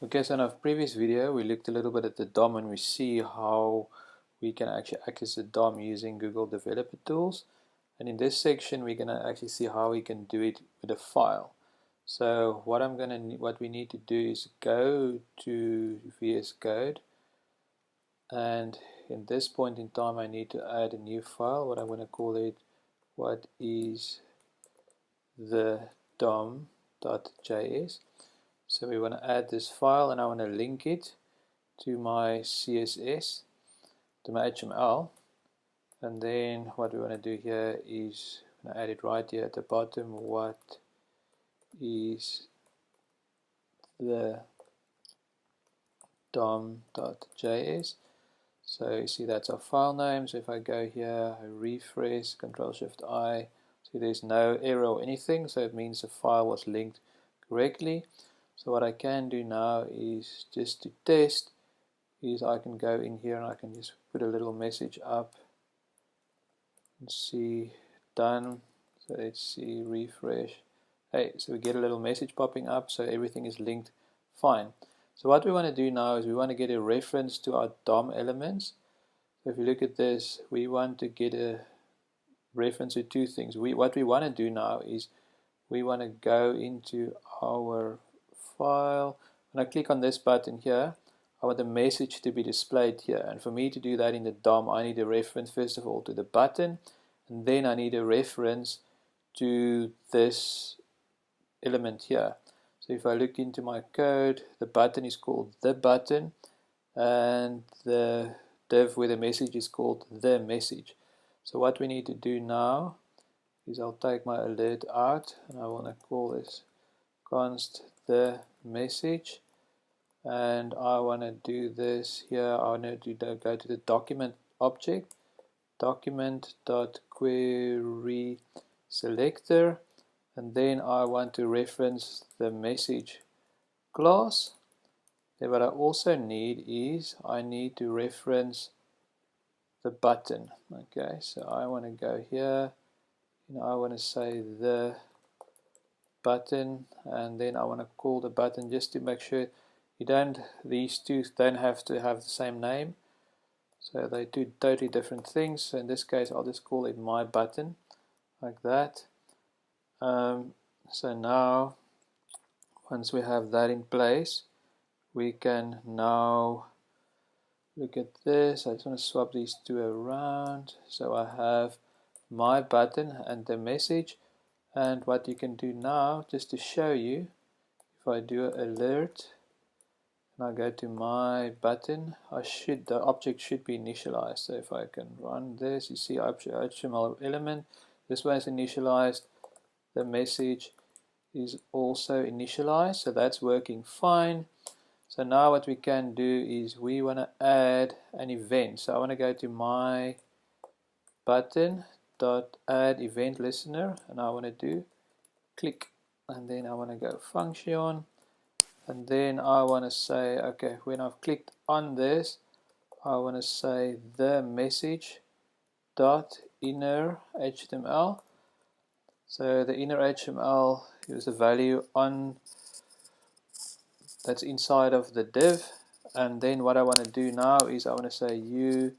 Okay, so in our previous video we looked a little bit at the DOM and we see how we can actually access the DOM using Google Developer Tools. And in this section we're going to actually see how we can do it with a file. So what we need to do is go to VS Code, and in this point in time I need to add a new file. What I'm going to call it, what is the DOM.js. So we want to add this file and I want to link it to my CSS, to my HTML, and then what we want to do here is add it right here at the bottom. What is the DOM.js? So you see that's our file name. So if I go here, I refresh, Ctrl+Shift+I, see there's no error or anything, so it means the file was linked correctly. So what I can do now is, just to test, is I can go in here and I can just put a little message up and see done. So let's see, refresh. Hey, so we get a little message popping up, so everything is linked fine. So what we want to do now is we want to get a reference to our DOM elements. So if you look at this, we want to get a reference to two things. What we want to do now is we want to go into our file. When I click on this button here, I want the message to be displayed here, and for me to do that in the DOM I need a reference first of all to the button, and then I need a reference to this element here. So if I look into my code, the button is called the button, and the div where the message is called the message. So what we need to do now is I'll take my alert out and I want to call this const the message, and I want to do this here. I want to go to the document object, document.query selector, and then I want to reference the message class. Then what I also need is I need to reference the button. Okay, so I want to go here and I want to say the button, and then I want to call the button just to make sure these two don't have to have the same name. So they do totally different things. So in this case I'll just call it my button, like that. So now once we have that in place, we can now look at this. I just want to swap these two around. So I have my button and the message. And what you can do now, just to show you, if I do alert and I go to my button, the object should be initialized. So if I can run this, you see HTML element, this one is initialized, the message is also initialized, so that's working fine. So now what we can do is we want to add an event. So I want to go to my button dot add event listener, and I want to do click, and then I want to go function, and then I want to say, okay, when I've clicked on this, I want to say the message dot inner HTML. So the inner HTML is the value on that's inside of the div, and then what I want to do now is I want to say you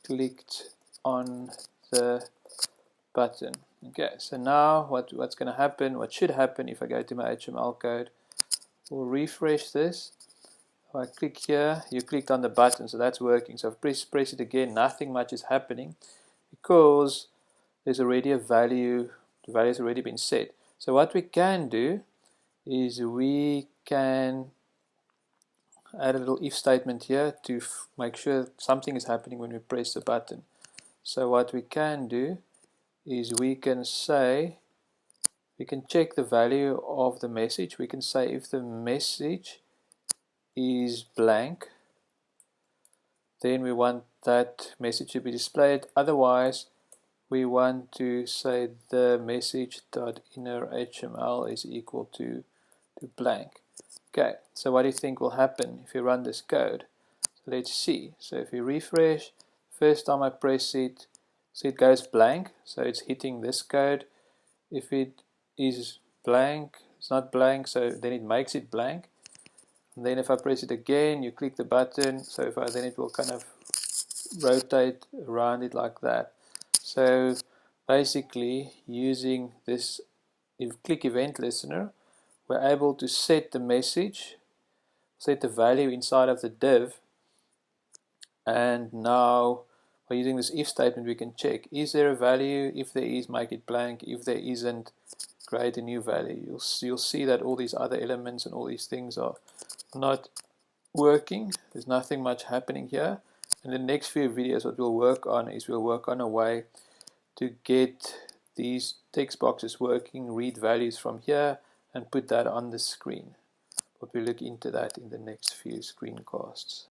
clicked on the button. Okay, so now what's going to happen, what should happen if I go to my HTML code, we'll refresh this. If I click here, you clicked on the button, so that's working. So if I press it again, nothing much is happening because there's already a value, the value has already been set. So what we can do is we can add a little if statement here to make sure something is happening when we press the button. So what we can do is we can say, we can check the value of the message. We can say if the message is blank, then we want that message to be displayed. Otherwise, we want to say the message.inner HTML is equal to blank. Okay, so what do you think will happen if you run this code? So let's see. So if you refresh, first time I press it, so it goes blank, so it's hitting this code. If it is blank, it's not blank, so then it makes it blank. And then if I press it again, you click the button, so if then it will kind of rotate around it like that. So basically, using this click event listener, we're able to set the message, set the value inside of the div, and now by using this if statement we can check, is there a value? If there is, make it blank. If there isn't, create a new value. You'll see that all these other elements and all these things are not working. There's nothing much happening here. In the next few videos, what we'll work on is we'll work on a way to get these text boxes working, read values from here, and put that on the screen. But we'll look into that in the next few screencasts.